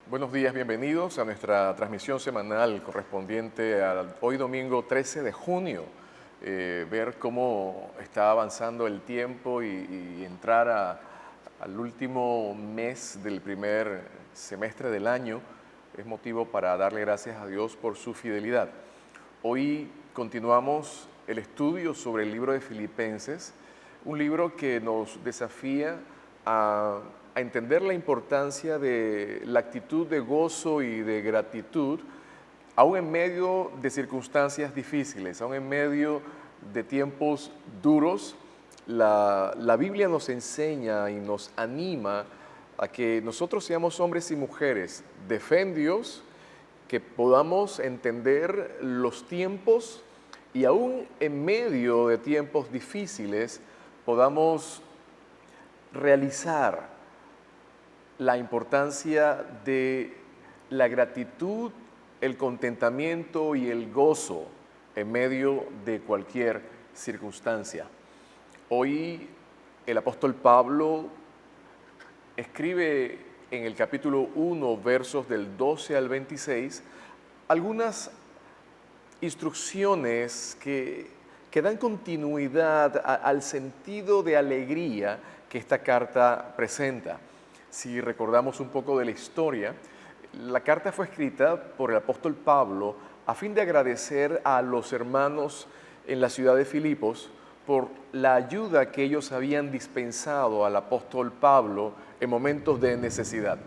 Buenos días, bienvenidos a nuestra transmisión semanal correspondiente a hoy domingo 13 de junio. Ver cómo está avanzando el tiempo y entrar al último mes del primer semestre del año es motivo para darle gracias a Dios por su fidelidad. Hoy continuamos el estudio sobre el libro de Filipenses, un libro que nos desafía a entender la importancia de la actitud de gozo y de gratitud, aún en medio de circunstancias difíciles, aún en medio de tiempos duros. La Biblia nos enseña y nos anima a que nosotros seamos hombres y mujeres de fe en Dios, que podamos entender los tiempos y aún en medio de tiempos difíciles podamos realizar la importancia de la gratitud, el contentamiento y el gozo en medio de cualquier circunstancia. Hoy el apóstol Pablo escribe en el capítulo 1, versos del 12 al 26, algunas instrucciones que dan continuidad al sentido de alegría que esta carta presenta. Si recordamos un poco de la historia, la carta fue escrita por el apóstol Pablo a fin de agradecer a los hermanos en la ciudad de Filipos por la ayuda que ellos habían dispensado al apóstol Pablo en momentos de necesidad.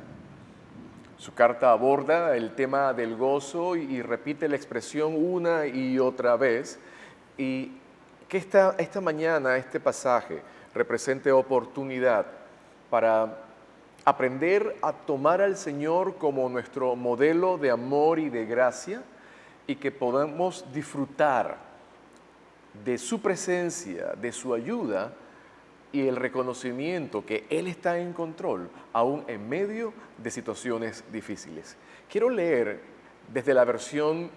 Su carta aborda el tema del gozo y repite la expresión una y otra vez, y que esta mañana este pasaje represente oportunidad para aprender a tomar al Señor como nuestro modelo de amor y de gracia, y que podamos disfrutar de su presencia, de su ayuda y el reconocimiento que Él está en control, aún en medio de situaciones difíciles. Quiero leer desde la versión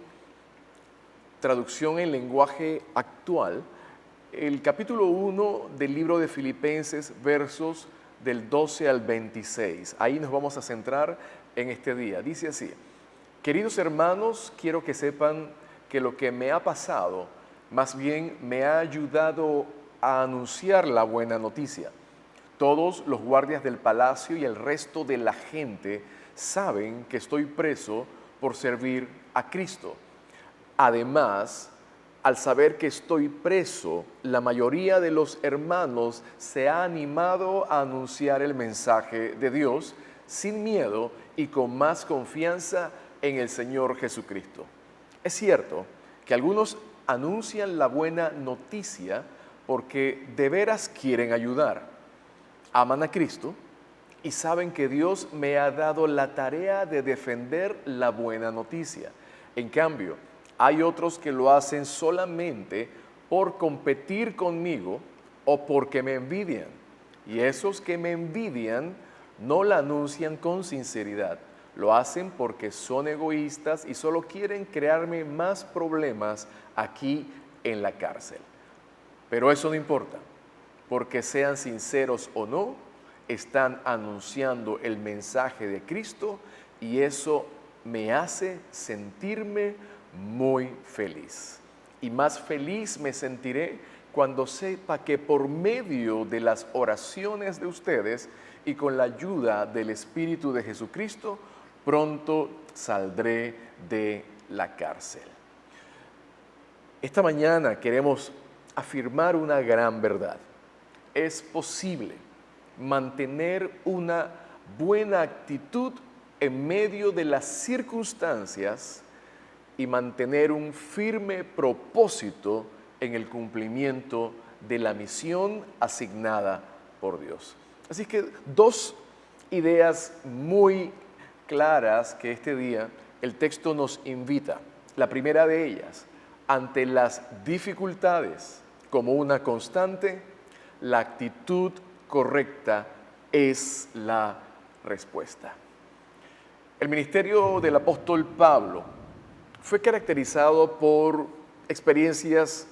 traducción en lenguaje actual, el capítulo 1 del libro de Filipenses, versos del 12 al 26. Ahí nos vamos a centrar en este día. Dice así: queridos hermanos, quiero que sepan que lo que me ha pasado, más bien me ha ayudado a anunciar la buena noticia. Todos los guardias del palacio y el resto de la gente saben que estoy preso por servir a Cristo. Además, al saber que estoy preso, la mayoría de los hermanos se ha animado a anunciar el mensaje de Dios sin miedo y con más confianza en el Señor Jesucristo. Es cierto que algunos anuncian la buena noticia porque de veras quieren ayudar. Aman a Cristo y saben que Dios me ha dado la tarea de defender la buena noticia. En cambio, hay otros que lo hacen solamente por competir conmigo o porque me envidian. Y esos que me envidian no la anuncian con sinceridad. Lo hacen porque son egoístas y solo quieren crearme más problemas aquí en la cárcel. Pero eso no importa, porque sean sinceros o no, están anunciando el mensaje de Cristo y eso me hace sentirme muy feliz. Y más feliz me sentiré cuando sepa que por medio de las oraciones de ustedes y con la ayuda del Espíritu de Jesucristo, pronto saldré de la cárcel. Esta mañana queremos afirmar una gran verdad. Es posible mantener una buena actitud en medio de las circunstancias y mantener un firme propósito en el cumplimiento de la misión asignada por Dios. Así que dos ideas muy claras que este día el texto nos invita. La primera de ellas: ante las dificultades como una constante, la actitud correcta es la respuesta. El ministerio del apóstol Pablo fue caracterizado por experiencias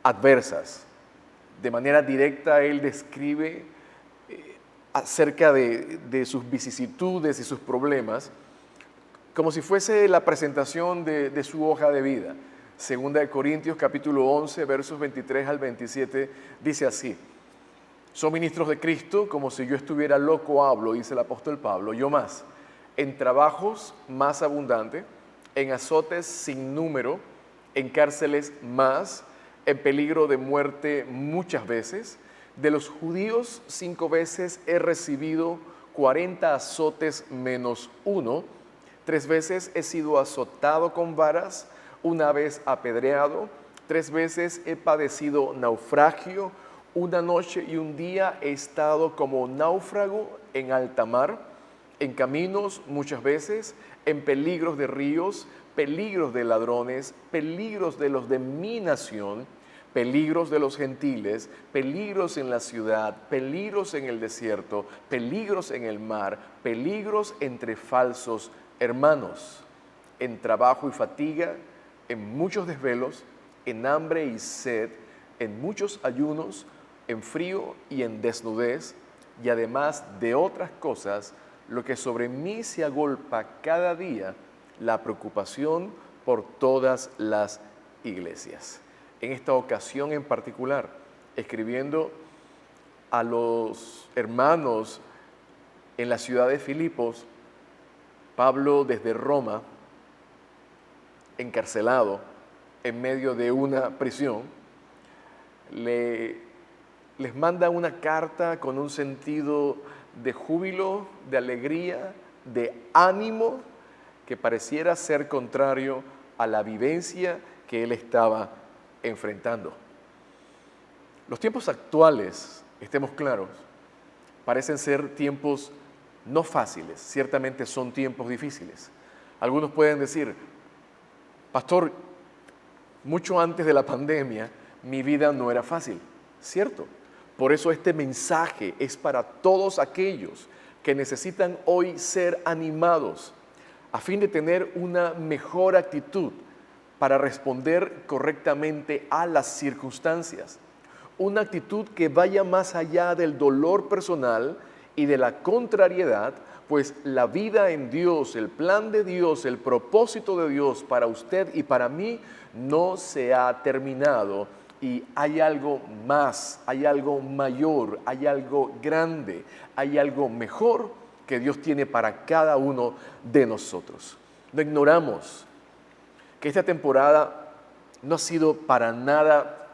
adversas. De manera directa, él describe acerca de sus vicisitudes y sus problemas, como si fuese la presentación de su hoja de vida. Segunda de Corintios capítulo 11, versos 23 al 27, dice así: son ministros de Cristo, como si yo estuviera loco hablo, dice el apóstol Pablo, yo más, en trabajos más abundante, en azotes sin número, en cárceles más, en peligro de muerte muchas veces. De los judíos 5 veces he recibido 40 azotes menos uno. 3 veces he sido azotado con varas, 1 vez apedreado, 3 veces he padecido naufragio, 1 noche y 1 día he estado como náufrago en alta mar, en caminos muchas veces, en peligros de ríos, peligros de ladrones, peligros de los de mi nación, peligros de los gentiles, peligros en la ciudad, peligros en el desierto, peligros en el mar, peligros entre falsos hermanos, en trabajo y fatiga, en muchos desvelos, en hambre y sed, en muchos ayunos, en frío y en desnudez, y además de otras cosas, lo que sobre mí se agolpa cada día, la preocupación por todas las iglesias. En esta ocasión en particular, escribiendo a los hermanos en la ciudad de Filipos, Pablo desde Roma, encarcelado en medio de una prisión, les manda una carta con un sentido de júbilo, de alegría, de ánimo, que pareciera ser contrario a la vivencia que él estaba enfrentando. Los tiempos actuales, estemos claros, parecen ser tiempos no fáciles, ciertamente son tiempos difíciles. Algunos pueden decir: pastor, mucho antes de la pandemia mi vida no era fácil, ¿cierto? Por eso este mensaje es para todos aquellos que necesitan hoy ser animados a fin de tener una mejor actitud para responder correctamente a las circunstancias. Una actitud que vaya más allá del dolor personal y de la contrariedad, pues la vida en Dios, el plan de Dios, el propósito de Dios para usted y para mí no se ha terminado, y hay algo más, hay algo mayor, hay algo grande, hay algo mejor que Dios tiene para cada uno de nosotros. No ignoramos que esta temporada no ha sido para nada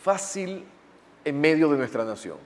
fácil en medio de nuestra nación.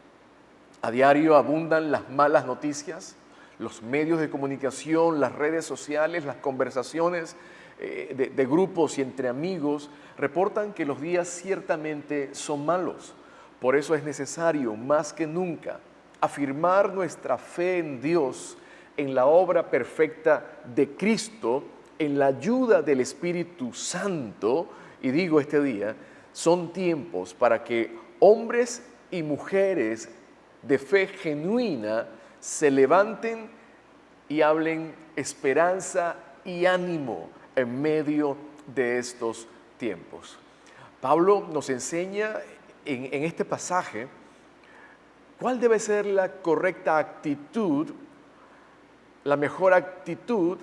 A diario abundan las malas noticias, los medios de comunicación, las redes sociales, las conversaciones de grupos y entre amigos reportan que los días ciertamente son malos. Por eso es necesario, más que nunca, afirmar nuestra fe en Dios, en la obra perfecta de Cristo, en la ayuda del Espíritu Santo. Y digo este día, son tiempos para que hombres y mujeres de fe genuina se levanten y hablen esperanza y ánimo en medio de estos tiempos. Pablo nos enseña en este pasaje cuál debe ser la correcta actitud, la mejor actitud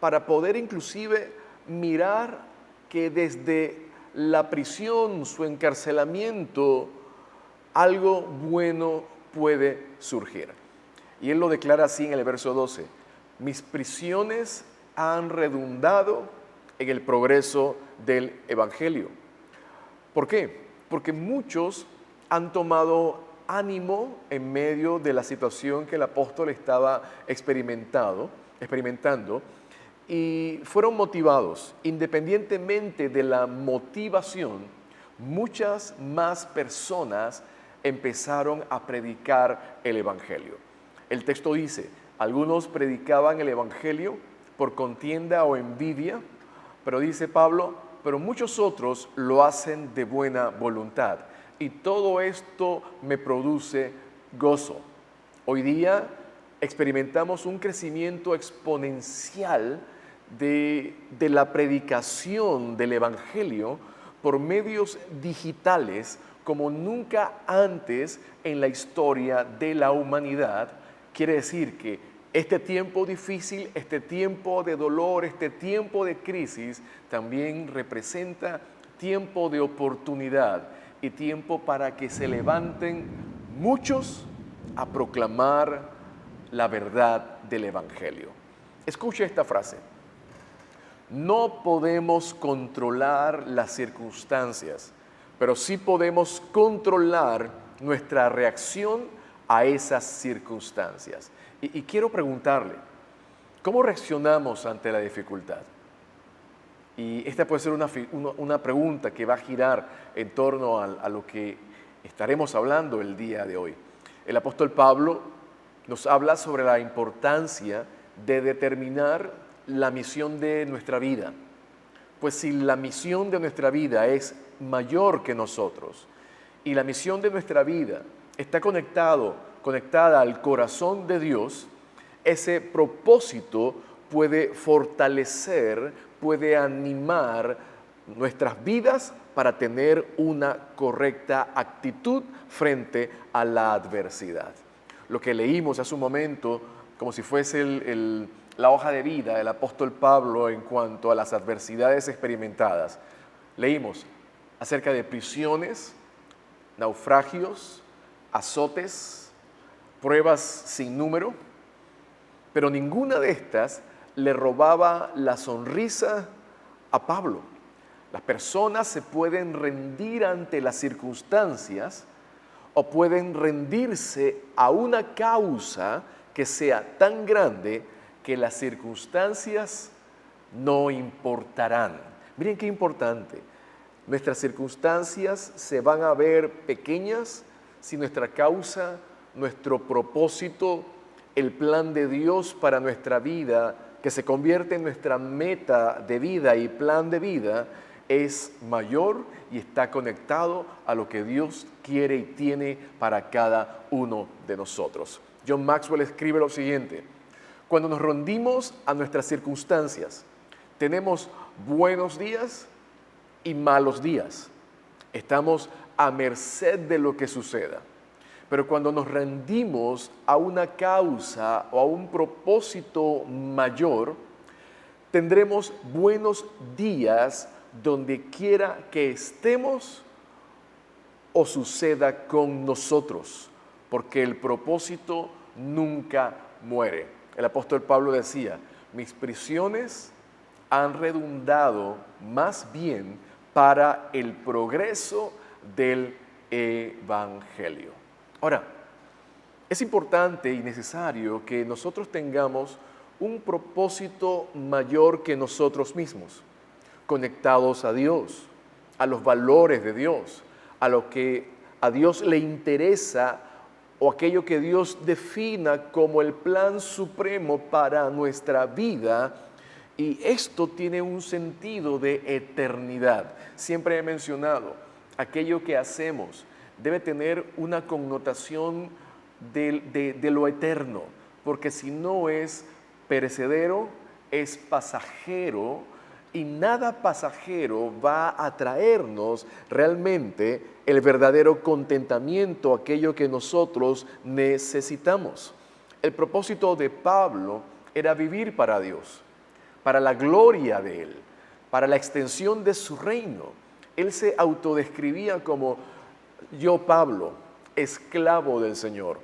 para poder inclusive mirar que desde la prisión, su encarcelamiento, algo bueno puede surgir. Y él lo declara así en el verso 12: mis prisiones han redundado en el progreso del Evangelio. ¿Por qué? Porque muchos han tomado ánimo en medio de la situación que el apóstol estaba experimentando y fueron motivados. Independientemente de la motivación, muchas más personas empezaron a predicar el Evangelio. El texto dice: algunos predicaban el Evangelio por contienda o envidia, pero dice Pablo, pero muchos otros lo hacen de buena voluntad, y todo esto me produce gozo. Hoy día experimentamos un crecimiento exponencial de la predicación del Evangelio por medios digitales como nunca antes en la historia de la humanidad. Quiere decir que este tiempo difícil, este tiempo de dolor, este tiempo de crisis, también representa tiempo de oportunidad y tiempo para que se levanten muchos a proclamar la verdad del Evangelio. Escuche esta frase: no podemos controlar las circunstancias, pero sí podemos controlar nuestra reacción a esas circunstancias. Y quiero preguntarle, ¿cómo reaccionamos ante la dificultad? Y esta puede ser una pregunta que va a girar en torno a lo que estaremos hablando el día de hoy. El apóstol Pablo nos habla sobre la importancia de determinar la misión de nuestra vida. Pues si la misión de nuestra vida es mayor que nosotros y la misión de nuestra vida está conectada al corazón de Dios, ese propósito puede fortalecer, puede animar nuestras vidas para tener una correcta actitud frente a la adversidad. Lo que leímos hace un momento, como si fuese la hoja de vida del apóstol Pablo en cuanto a las adversidades experimentadas. Leímos acerca de prisiones, naufragios, azotes, pruebas sin número, pero ninguna de estas le robaba la sonrisa a Pablo. Las personas se pueden rendir ante las circunstancias o pueden rendirse a una causa que sea tan grande que las circunstancias no importarán. Miren qué importante. Nuestras circunstancias se van a ver pequeñas si nuestra causa, nuestro propósito, el plan de Dios para nuestra vida, que se convierte en nuestra meta de vida y plan de vida, es mayor y está conectado a lo que Dios quiere y tiene para cada uno de nosotros. John Maxwell escribe lo siguiente: cuando nos rendimos a nuestras circunstancias, tenemos buenos días y malos días. Estamos a merced de lo que suceda. Pero cuando nos rendimos a una causa o a un propósito mayor, tendremos buenos días donde quiera que estemos o suceda con nosotros, porque el propósito nunca muere. El apóstol Pablo decía: mis prisiones han redundado más bien para el progreso del Evangelio. Ahora, es importante y necesario que nosotros tengamos un propósito mayor que nosotros mismos, conectados a Dios, a los valores de Dios, a lo que a Dios le interesa o aquello que Dios defina como el plan supremo para nuestra vida. Y esto tiene un sentido de eternidad. Siempre he mencionado, aquello que hacemos debe tener una connotación de lo eterno, porque si no es perecedero, es pasajero, y nada pasajero va a traernos realmente el verdadero contentamiento, aquello que nosotros necesitamos. El propósito de Pablo era vivir para Dios, para la gloria de Él, para la extensión de su reino. Él se autodescribía como: yo, Pablo, esclavo del Señor.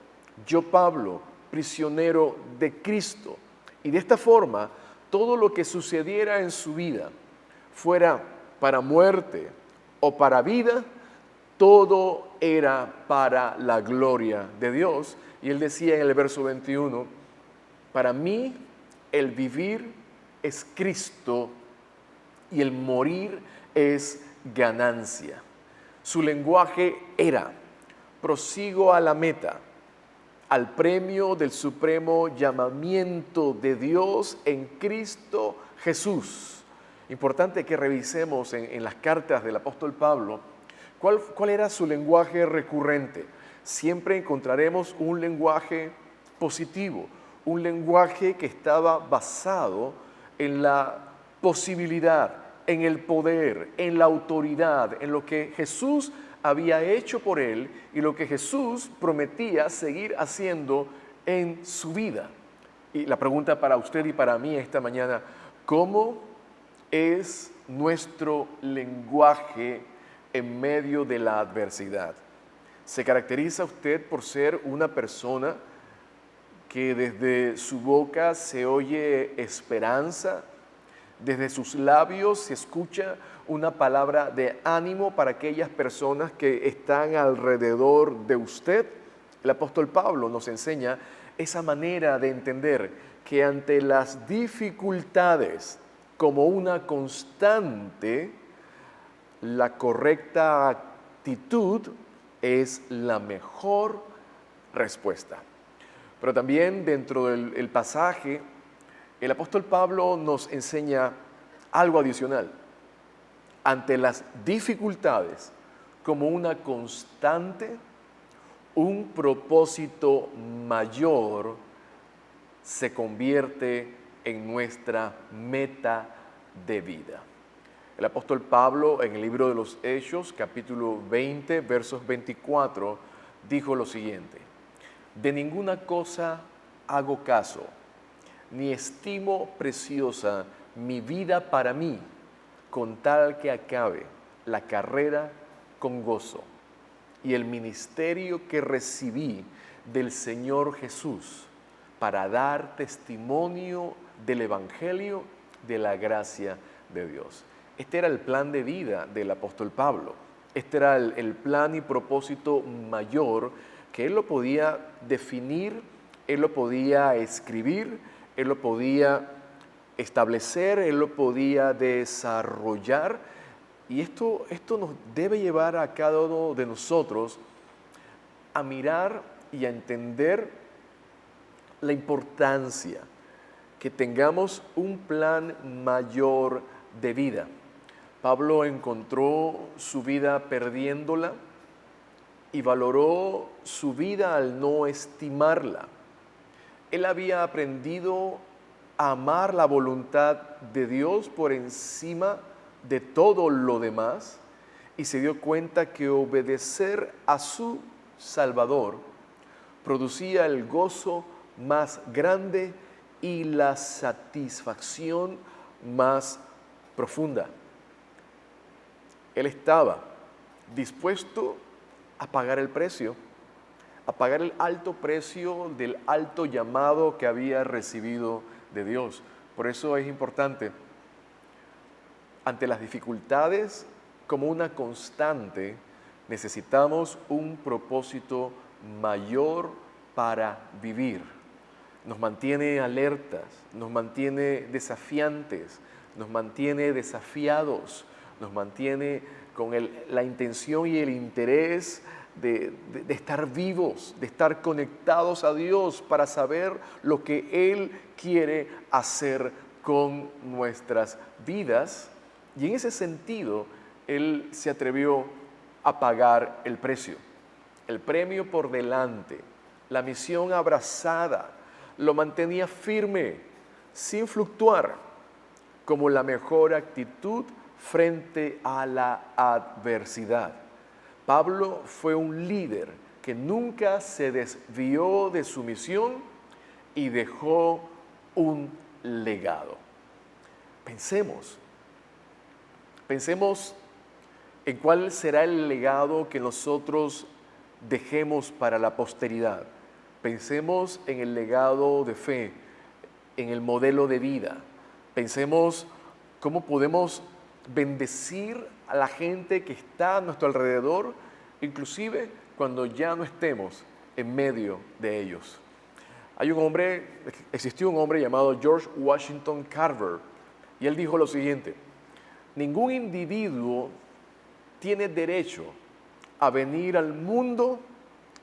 Yo, Pablo, prisionero de Cristo. Y de esta forma, todo lo que sucediera en su vida, fuera para muerte o para vida, todo era para la gloria de Dios. Y él decía en el verso 21, para mí el vivir es Cristo y el morir es ganancia. Su lenguaje era: prosigo a la meta, al premio del supremo llamamiento de Dios en Cristo Jesús. Importante que revisemos en las cartas del apóstol Pablo cuál era su lenguaje recurrente. Siempre encontraremos un lenguaje positivo, un lenguaje que estaba basado en la posibilidad, en el poder, en la autoridad, en lo que Jesús había hecho por él y lo que Jesús prometía seguir haciendo en su vida. Y la pregunta para usted y para mí esta mañana, ¿cómo es nuestro lenguaje en medio de la adversidad? ¿Se caracteriza usted por ser una persona que desde su boca se oye esperanza, desde sus labios se escucha una palabra de ánimo para aquellas personas que están alrededor de usted? El apóstol Pablo nos enseña esa manera de entender que ante las dificultades, como una constante, la correcta actitud es la mejor respuesta. Pero también dentro del pasaje, el apóstol Pablo nos enseña algo adicional. Ante las dificultades, como una constante, un propósito mayor se convierte en nuestra meta de vida. El apóstol Pablo en el libro de los Hechos, capítulo 20, versos 24, dijo lo siguiente: de ninguna cosa hago caso, ni estimo preciosa mi vida para mí, con tal que acabe la carrera con gozo y el ministerio que recibí del Señor Jesús para dar testimonio del Evangelio de la gracia de Dios. Este era el plan de vida del apóstol Pablo. Este era el plan y propósito mayor que él lo podía definir, él lo podía escribir, él lo podía establecer, él lo podía desarrollar. Y esto nos debe llevar a cada uno de nosotros a mirar y a entender la importancia que tengamos un plan mayor de vida. Pablo encontró su vida perdiéndola y valoró su vida al no estimarla. Él había aprendido a amar la voluntad de Dios por encima de todo lo demás y se dio cuenta que obedecer a su Salvador producía el gozo más grande y la satisfacción más profunda. Él estaba dispuesto a pagar el precio, a pagar el alto precio del alto llamado que había recibido de Dios. Por eso es importante, ante las dificultades, como una constante, necesitamos un propósito mayor para vivir. Nos mantiene alertas, nos mantiene desafiantes, nos mantiene desafiados, nos mantiene con la intención y el interés de estar vivos, de estar conectados a Dios para saber lo que Él quiere hacer con nuestras vidas. Y en ese sentido, Él se atrevió a pagar el precio, el premio por delante, la misión abrazada, lo mantenía firme, sin fluctuar, como la mejor actitud frente a la adversidad. Pablo fue un líder que nunca se desvió de su misión y dejó un legado. Pensemos en cuál será el legado que nosotros dejemos para la posteridad. Pensemos en el legado de fe, en el modelo de vida. Pensemos cómo podemos bendecir a la gente que está a nuestro alrededor, inclusive cuando ya no estemos en medio de ellos. Existió un hombre llamado George Washington Carver, y él dijo lo siguiente: ningún individuo tiene derecho a venir al mundo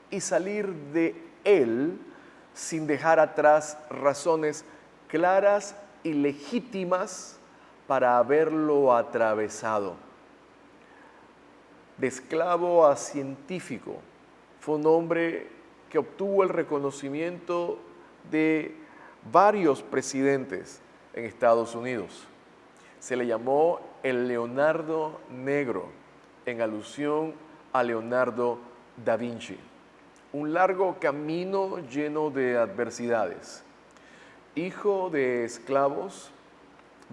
y salir de él sin dejar atrás razones claras y legítimas para haberlo atravesado. De esclavo a científico, fue un hombre que obtuvo el reconocimiento de varios presidentes en Estados Unidos. Se le llamó el Leonardo Negro, en alusión a Leonardo da Vinci. Un largo camino lleno de adversidades. hijo de esclavos,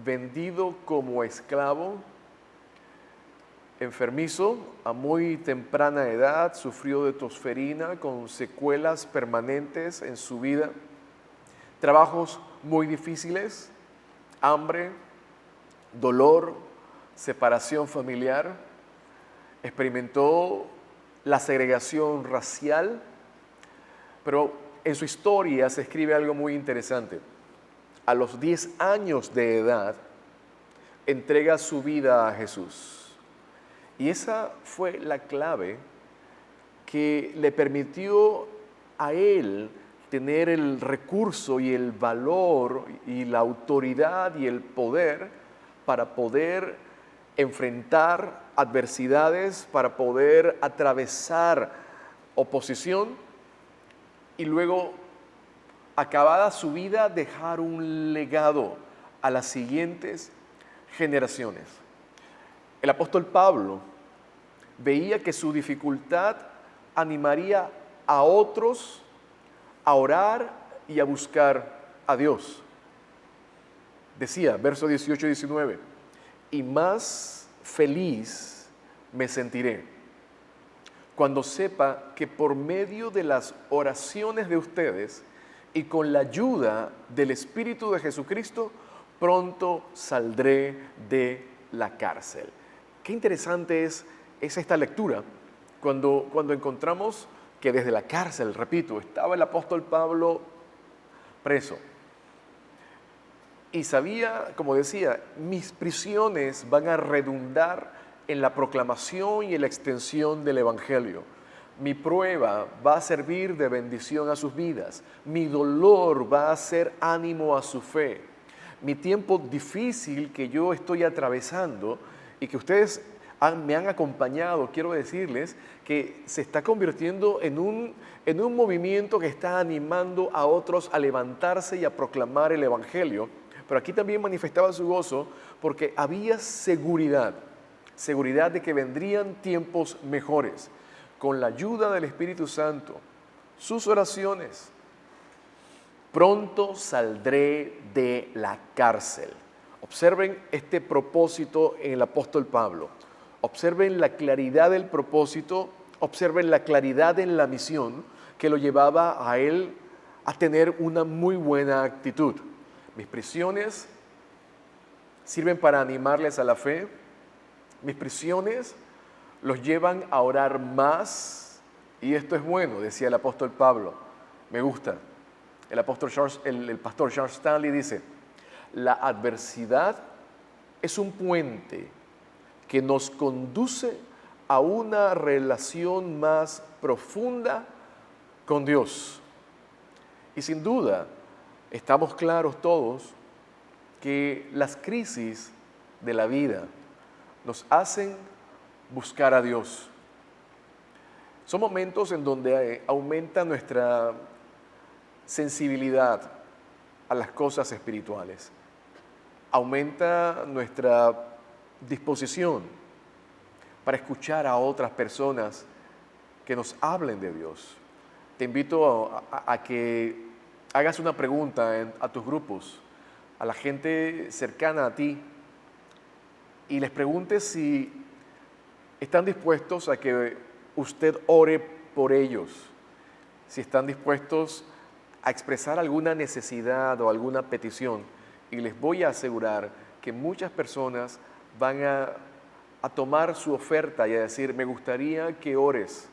vendido como esclavo, enfermizo a muy temprana edad, sufrió de tosferina con secuelas permanentes en su vida, trabajos muy difíciles, hambre, dolor, separación familiar, experimentó la segregación racial, pero en su historia se escribe algo muy interesante. A los 10 años de edad, entrega su vida a Jesús. Y esa fue la clave que le permitió a él tener el recurso y el valor y la autoridad y el poder para poder enfrentar adversidades, para poder atravesar oposición y luego, acabada su vida, dejar un legado a las siguientes generaciones. El apóstol Pablo veía que su dificultad animaría a otros a orar y a buscar a Dios. Decía, verso 18 y 19, y más feliz me sentiré cuando sepa que por medio de las oraciones de ustedes y con la ayuda del Espíritu de Jesucristo, pronto saldré de la cárcel. Qué interesante es esta lectura cuando encontramos que desde la cárcel, repito, estaba el apóstol Pablo preso. Y sabía, como decía, mis prisiones van a redundar en la proclamación y en la extensión del Evangelio. Mi prueba va a servir de bendición a sus vidas. Mi dolor va a ser ánimo a su fe. Mi tiempo difícil que yo estoy atravesando y que ustedes me han acompañado, quiero decirles que se está convirtiendo en un movimiento que está animando a otros a levantarse y a proclamar el Evangelio. Pero aquí también manifestaba su gozo porque había seguridad de que vendrían tiempos mejores. Con la ayuda del Espíritu Santo, sus oraciones, pronto saldré de la cárcel. Observen este propósito en el apóstol Pablo. Observen la claridad del propósito, observen la claridad en la misión que lo llevaba a él a tener una muy buena actitud. Mis prisiones sirven para animarles a la fe. Mis prisiones los llevan a orar más. Y esto es bueno, decía el apóstol Pablo. Me gusta. El pastor Charles Stanley dice, la adversidad es un puente que nos conduce a una relación más profunda con Dios. Y sin duda, estamos claros todos que las crisis de la vida nos hacen buscar a Dios. Son momentos en donde aumenta nuestra sensibilidad a las cosas espirituales. Aumenta nuestra disposición para escuchar a otras personas que nos hablen de Dios. Te invito a que hagas una pregunta a tus grupos, a la gente cercana a ti, y les preguntes si están dispuestos a que usted ore por ellos, si están dispuestos a expresar alguna necesidad o alguna petición. Y les voy a asegurar que muchas personas van a tomar su oferta y a decir, me gustaría que ores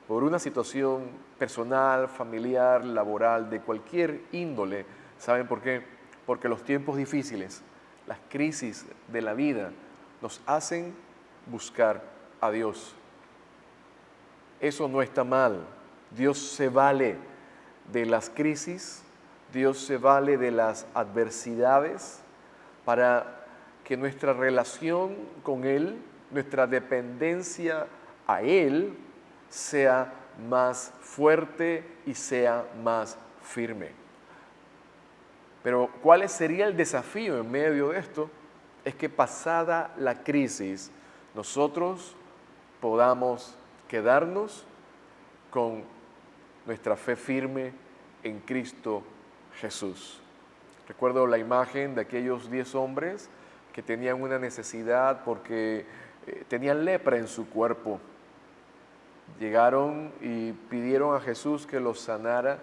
por una situación personal, familiar, laboral, de cualquier índole. ¿Saben por qué? Porque los tiempos difíciles, las crisis de la vida, nos hacen buscar a Dios. Eso no está mal. Dios se vale de las crisis, Dios se vale de las adversidades para que nuestra relación con Él, nuestra dependencia a Él, sea más fuerte y sea más firme. Pero ¿cuál sería el desafío en medio de esto? Es que pasada la crisis, nosotros podamos quedarnos con nuestra fe firme en Cristo Jesús. Recuerdo la imagen de aquellos 10 hombres que tenían una necesidad porque tenían lepra en su cuerpo. Llegaron y pidieron a Jesús que los sanara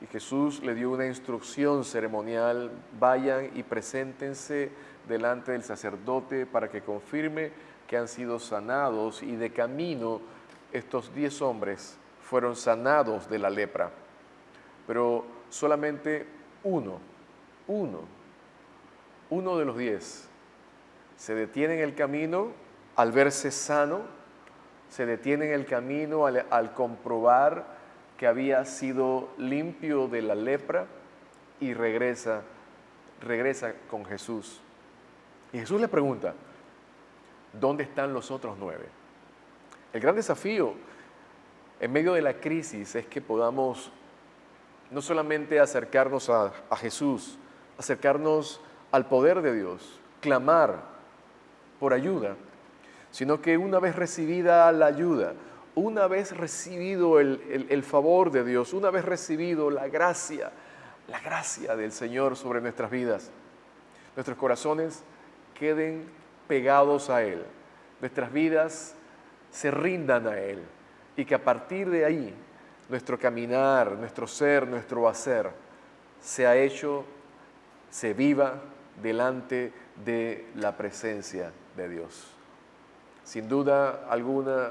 y Jesús le dio una instrucción ceremonial: vayan y preséntense delante del sacerdote para que confirme que han sido sanados, y de camino estos 10 hombres fueron sanados de la lepra. Pero solamente uno de los 10 se detiene en el camino al verse sano, se detiene en el camino al comprobar que había sido limpio de la lepra y regresa con Jesús. Y Jesús le pregunta: ¿dónde están los otros 9? El gran desafío en medio de la crisis es que podamos no solamente acercarnos a Jesús, acercarnos al poder de Dios, clamar por ayuda, sino que una vez recibida la ayuda, una vez recibido el favor de Dios, una vez recibido la gracia del Señor sobre nuestras vidas, nuestros corazones queden pegados a Él, nuestras vidas se rindan a Él, y que a partir de ahí nuestro caminar, nuestro ser, nuestro hacer se viva delante de la presencia de Dios. Sin duda alguna,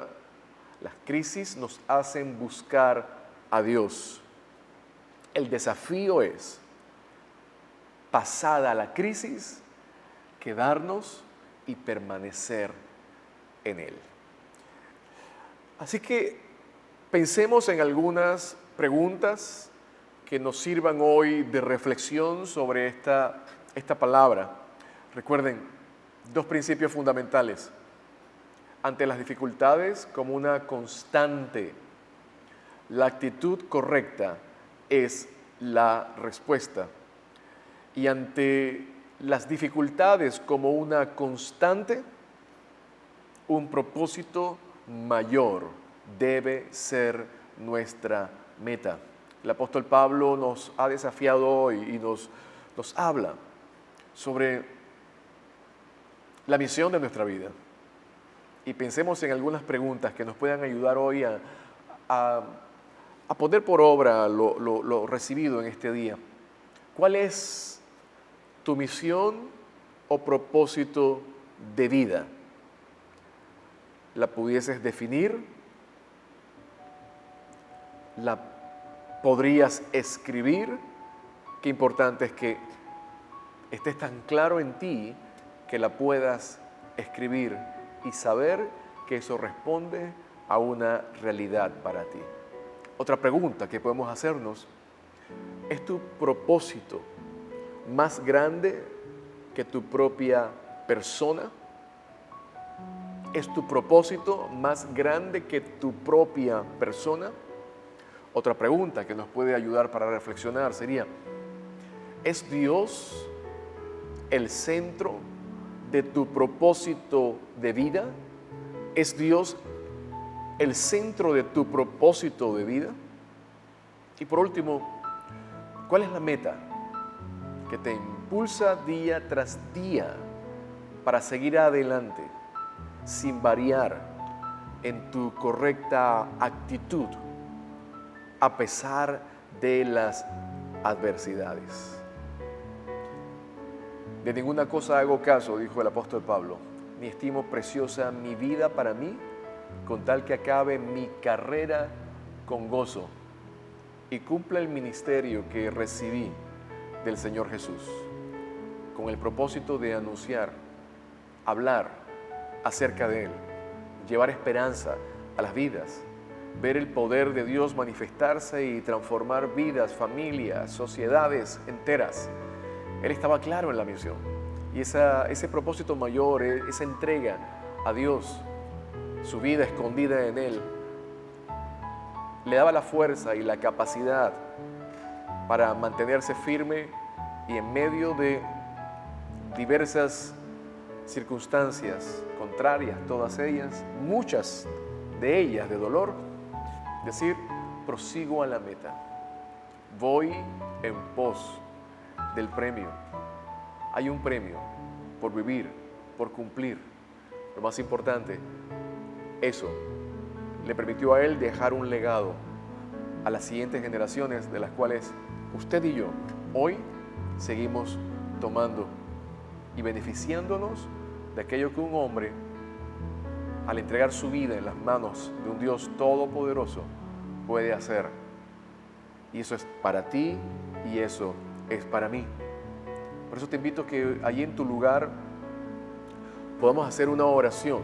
las crisis nos hacen buscar a Dios. El desafío es, pasada la crisis, quedarnos y permanecer en Él. Así que pensemos en algunas preguntas que nos sirvan hoy de reflexión sobre esta palabra. Recuerden, 2 principios fundamentales. Ante las dificultades, como una constante, la actitud correcta es la respuesta. Y ante las dificultades, como una constante, un propósito mayor debe ser nuestra meta. El apóstol Pablo nos ha desafiado hoy y nos habla sobre la misión de nuestra vida. Y pensemos en algunas preguntas que nos puedan ayudar hoy a poner por obra lo recibido en este día. ¿Cuál es tu misión o propósito de vida? ¿La pudieses definir? ¿La podrías escribir? Qué importante es que estés tan claro en ti que la puedas escribir y saber que eso responde a una realidad para ti. Otra pregunta que podemos hacernos: ¿es tu propósito más grande que tu propia persona? ¿Es tu propósito más grande que tu propia persona? Otra pregunta que nos puede ayudar para reflexionar sería: ¿es Dios el centro de tu propósito de vida? ¿Es Dios el centro de tu propósito de vida? Y por último, ¿cuál es la meta que te impulsa día tras día para seguir adelante sin variar en tu correcta actitud a pesar de las adversidades? De ninguna cosa hago caso, dijo el apóstol Pablo, ni estimo preciosa mi vida para mí, con tal que acabe mi carrera con gozo y cumpla el ministerio que recibí del Señor Jesús, con el propósito de anunciar, hablar acerca de Él, llevar esperanza a las vidas, ver el poder de Dios manifestarse y transformar vidas, familias, sociedades enteras. Él estaba claro en la misión, y ese propósito mayor, esa entrega a Dios, su vida escondida en Él, le daba la fuerza y la capacidad para mantenerse firme y en medio de diversas circunstancias contrarias, todas ellas, muchas de ellas de dolor, decir: prosigo a la meta, voy en pos del premio. Hay un premio por vivir, por cumplir. Lo más importante, eso le permitió a él dejar un legado a las siguientes generaciones, de las cuales usted y yo hoy seguimos tomando y beneficiándonos de aquello que un hombre, al entregar su vida en las manos de un Dios todopoderoso, puede hacer. Y eso es para ti y eso es para mí. Por eso te invito a que allí en tu lugar podamos hacer una oración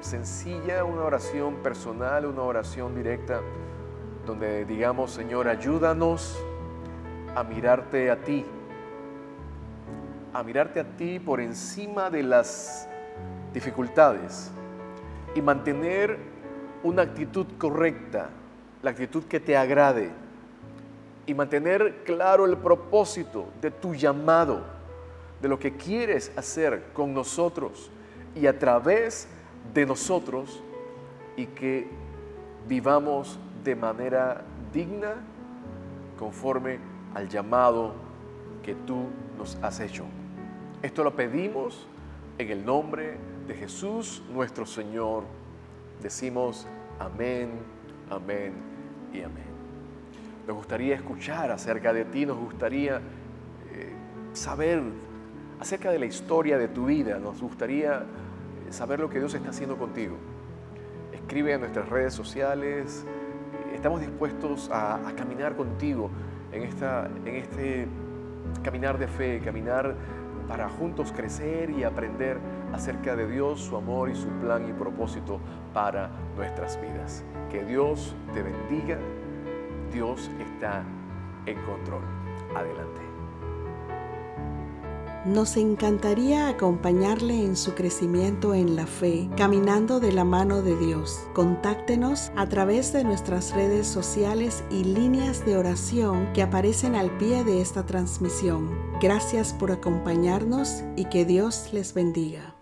sencilla, una oración personal, una oración directa, donde digamos: Señor, ayúdanos a mirarte a ti por encima de las dificultades y mantener una actitud correcta, la actitud que te agrade, y mantener claro el propósito de tu llamado, de lo que quieres hacer con nosotros y a través de nosotros, y que vivamos de manera digna conforme al llamado que tú nos has hecho. Esto lo pedimos en el nombre de Jesús nuestro Señor. Decimos amén, amén y amén. Nos gustaría escuchar acerca de ti, nos gustaría saber acerca de la historia de tu vida, nos gustaría saber lo que Dios está haciendo contigo. Escribe en nuestras redes sociales. Estamos dispuestos a caminar contigo en este caminar de fe, caminar para juntos crecer y aprender acerca de Dios, su amor y su plan y propósito para nuestras vidas. Que Dios te bendiga. Dios está en control. Adelante. Nos encantaría acompañarle en su crecimiento en la fe, caminando de la mano de Dios. Contáctenos a través de nuestras redes sociales y líneas de oración que aparecen al pie de esta transmisión. Gracias por acompañarnos y que Dios les bendiga.